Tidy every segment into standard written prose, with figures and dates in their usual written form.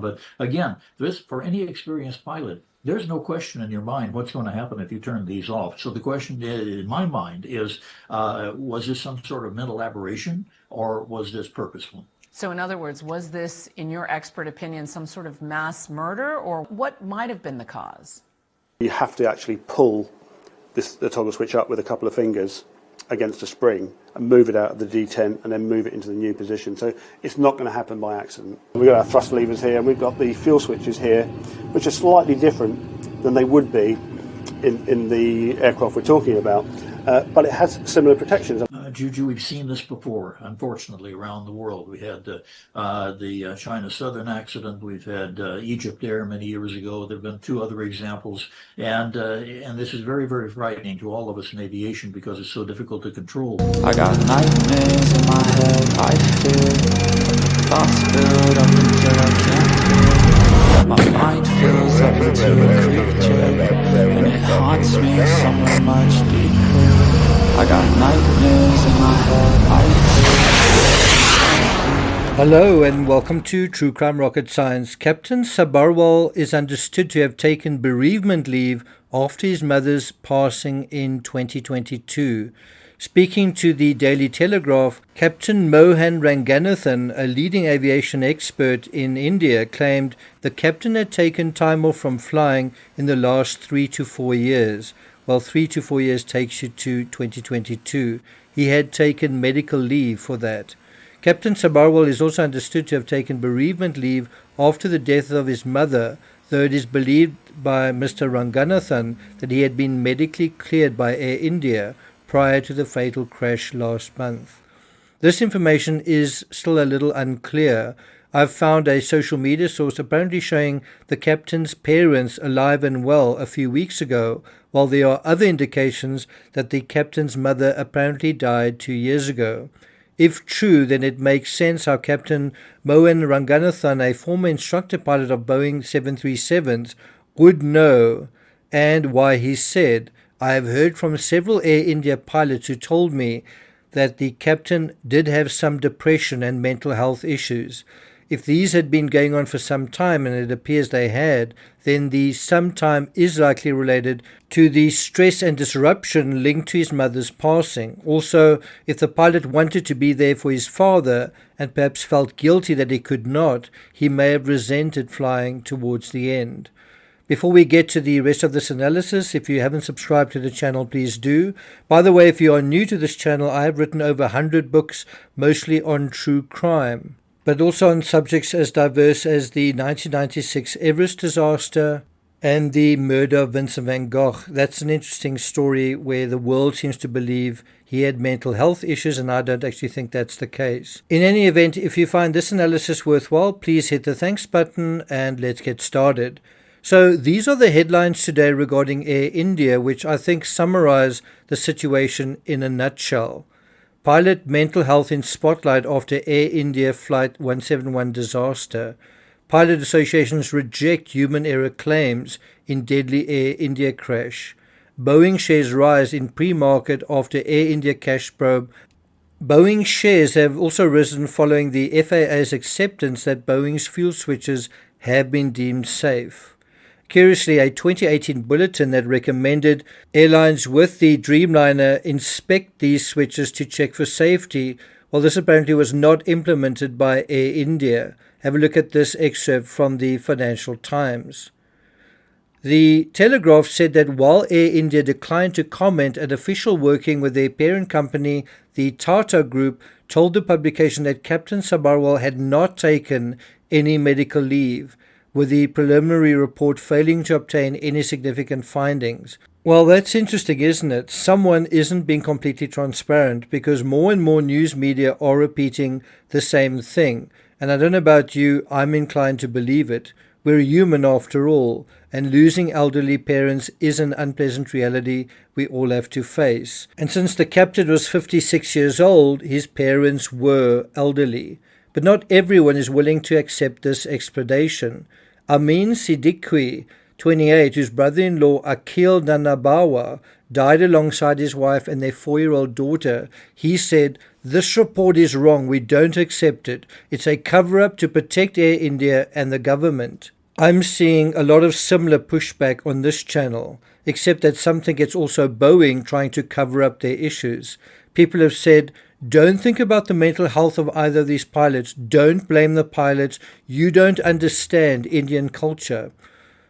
But again, this for any experienced pilot, there's no question in your mind what's going to happen if you turn these off. So the question in my mind is, was this some sort of mental aberration or was this purposeful? So in other words, was this, in your expert opinion, some sort of mass murder, or what might have been the cause? You have to actually pull the toggle switch up with a couple of fingers against a spring and move it out of the detent and then move it into the new position. So it's not going to happen by accident. We've got our thrust levers here and we've got the fuel switches here, which are slightly different than they would be in the aircraft we're talking about, but it has similar protections. Juju, we've seen this before, unfortunately, around the world. We had the China Southern accident. We've had Egypt Air many years ago. There have been two other examples. And this is very, very frightening to all of us in aviation because it's so difficult to control. I got nightmares in my head, I fear. Thoughts build up until I can't feel. My mind fills up into a creature, and it haunts me somewhere much deeper. I got nightmares in my head, I fear. Hello and welcome to True Crime Rocket Science. Captain Sabharwal is understood to have taken bereavement leave after his mother's passing in 2022. Speaking to the Daily Telegraph, Captain Mohan Ranganathan, a leading aviation expert in India, claimed the captain had taken time off from flying in the last 3 to 4 years. Well, 3 to 4 years takes you to 2022. He had taken medical leave for that. Captain Sabharwal is also understood to have taken bereavement leave after the death of his mother, though it is believed by Mr. Ranganathan that he had been medically cleared by Air India prior to the fatal crash last month. This information is still a little unclear. I've found a social media source apparently showing the captain's parents alive and well a few weeks ago, while there are other indications that the captain's mother apparently died 2 years ago. If true, then it makes sense how Captain Mohan Ranganathan, a former instructor pilot of Boeing 737s, would know, and why he said, "I have heard from several Air India pilots who told me that the captain did have some depression and mental health issues. If these had been going on for some time, and it appears they had, then the sometime is likely related to the stress and disruption linked to his mother's passing. Also, if the pilot wanted to be there for his father and perhaps felt guilty that he could not, he may have resented flying towards the end." Before we get to the rest of this analysis, if you haven't subscribed to the channel, please do. By the way, if you are new to this channel, I have written over 100 books, mostly on true crime, but also on subjects as diverse as the 1996 Everest disaster and the murder of Vincent van Gogh. That's an interesting story where the world seems to believe he had mental health issues, and I don't actually think that's the case. In any event, if you find this analysis worthwhile, please hit the thanks button and let's get started. So these are the headlines today regarding Air India, which I think summarize the situation in a nutshell. Pilot mental health in spotlight after Air India Flight 171 disaster. Pilot associations reject human error claims in deadly Air India crash. Boeing shares rise in pre-market after Air India cash probe. Boeing shares have also risen following the FAA's acceptance that Boeing's fuel switches have been deemed safe. Curiously, a 2018 bulletin that recommended airlines with the Dreamliner inspect these switches to check for safety, well, this apparently was not implemented by Air India. Have a look at this excerpt from the Financial Times. The Telegraph said that while Air India declined to comment, an official working with their parent company, the Tata Group, told the publication that Captain Sabharwal had not taken any medical leave, with the preliminary report failing to obtain any significant findings. Well, that's interesting, isn't it? Someone isn't being completely transparent, because more and more news media are repeating the same thing. And I don't know about you, I'm inclined to believe it. We're human after all, and losing elderly parents is an unpleasant reality we all have to face. And since the captain was 56 years old, his parents were elderly. But not everyone is willing to accept this explanation. Amin Siddiqui, 28, whose brother-in-law Akhil Nanabawa died alongside his wife and their 4-year-old daughter, he said This report is wrong. We don't accept it. It's a cover-up to protect Air India and the government. I'm seeing a lot of similar pushback on this channel, except that some think it's also Boeing trying to cover up their issues. People have said, don't think about the mental health of either of these pilots. Don't blame the pilots. You don't understand Indian culture.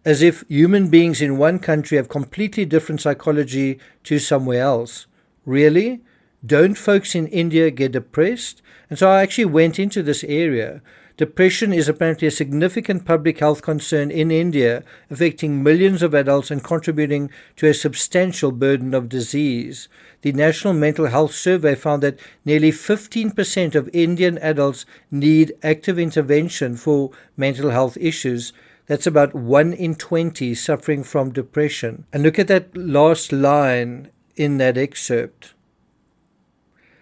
As if human beings in one country have completely different psychology to somewhere else. Really? Don't folks in India get depressed? And so I actually went into this area. Depression is apparently a significant public health concern in India, affecting millions of adults and contributing to a substantial burden of disease. The National Mental Health Survey found that nearly 15% of Indian adults need active intervention for mental health issues. That's about 1 in 20 suffering from depression. And look at that last line in that excerpt.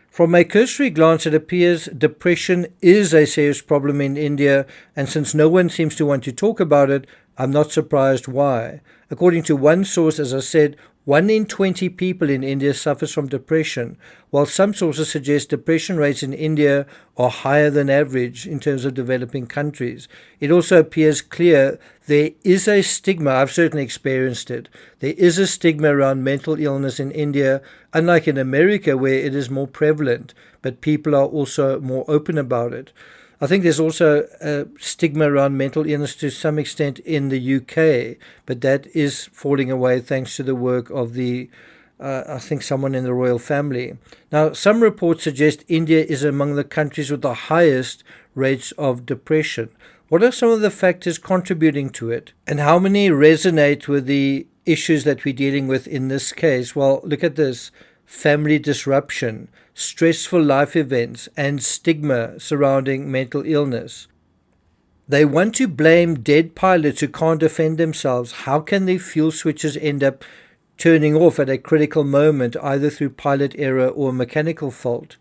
From a cursory glance, it appears depression is a serious problem in India, and since no one seems to want to talk about it, I'm not surprised why. According to one source, as I said, 1 in 20 people in India suffers from depression, while some sources suggest depression rates in India are higher than average in terms of developing countries. It also appears clear there is a stigma, I've certainly experienced it, there is a stigma around mental illness in India, unlike in America where it is more prevalent, but people are also more open about it. I think there's also a stigma around mental illness to some extent in the UK, but that is falling away thanks to the work of I think someone in the royal family. Now, some reports suggest India is among the countries with the highest rates of depression. What are some of the factors contributing to it? And how many resonate with the issues that we're dealing with in this case? Well, look at this. Family disruption, stressful life events, and stigma surrounding mental illness. They want to blame dead pilots who can't defend themselves. How can their fuel switches end up turning off at a critical moment, either through pilot error or mechanical fault?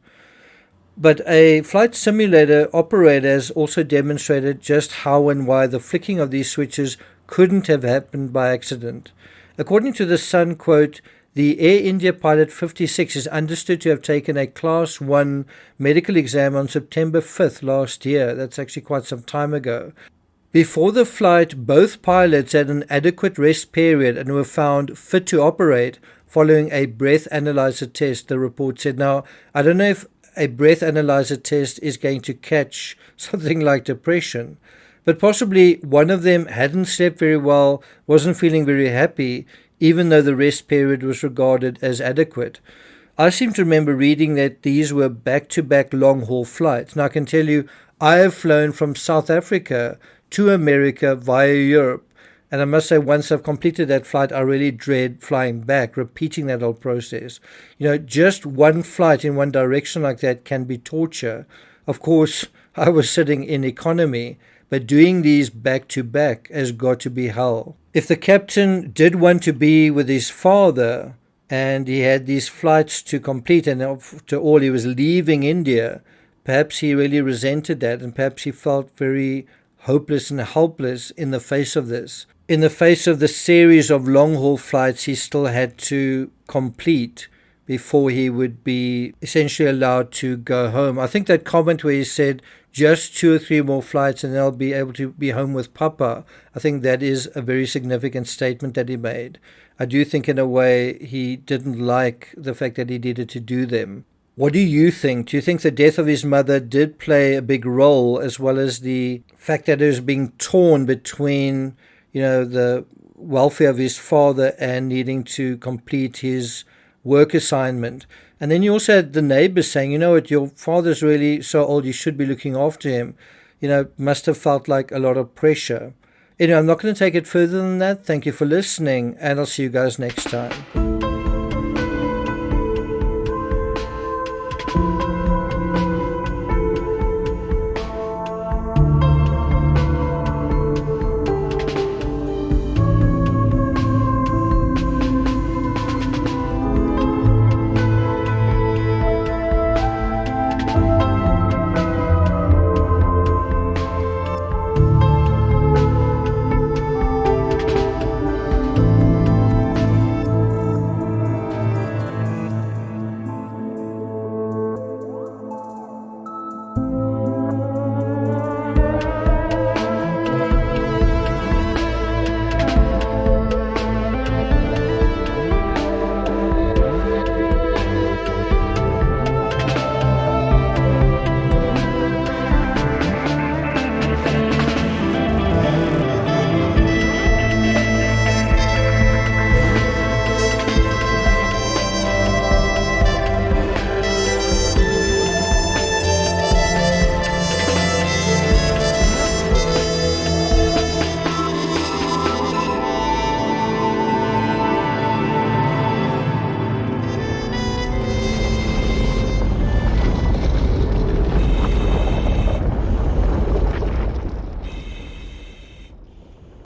But a flight simulator operator has also demonstrated just how and why the flicking of these switches couldn't have happened by accident. According to the Sun, quote, the Air India Pilot 56 is understood to have taken a Class 1 medical exam on September 5th last year. That's actually quite some time ago. Before the flight, both pilots had an adequate rest period and were found fit to operate following a breath analyzer test, the report said. Now, I don't know if a breath analyzer test is going to catch something like depression, but possibly one of them hadn't slept very well, wasn't feeling very happy, even though the rest period was regarded as adequate. I seem to remember reading that these were back-to-back long-haul flights. Now, I can tell you, I have flown from South Africa to America via Europe, and I must say, once I've completed that flight, I really dread flying back, repeating that whole process. You know, just one flight in one direction like that can be torture. Of course, I was sitting in economy, but doing these back-to-back has got to be hell. If the captain did want to be with his father and he had these flights to complete and after all he was leaving India, perhaps he really resented that and perhaps he felt very hopeless and helpless in the face of this. In the face of the series of long-haul flights he still had to complete before he would be essentially allowed to go home. I think that comment where he said, just 2 or 3 more flights and they'll be able to be home with Papa, I think that is a very significant statement that he made. I do think in a way he didn't like the fact that he needed to do them. What do you think? Do you think the death of his mother did play a big role, as well as the fact that it was being torn between, the welfare of his father and needing to complete his work assignment? And then you also had the neighbors saying, you know what, your father's really so old, you should be looking after him. Must have felt like a lot of pressure. Anyway, I'm not going to take it further than that. Thank you for listening, and I'll see you guys next time.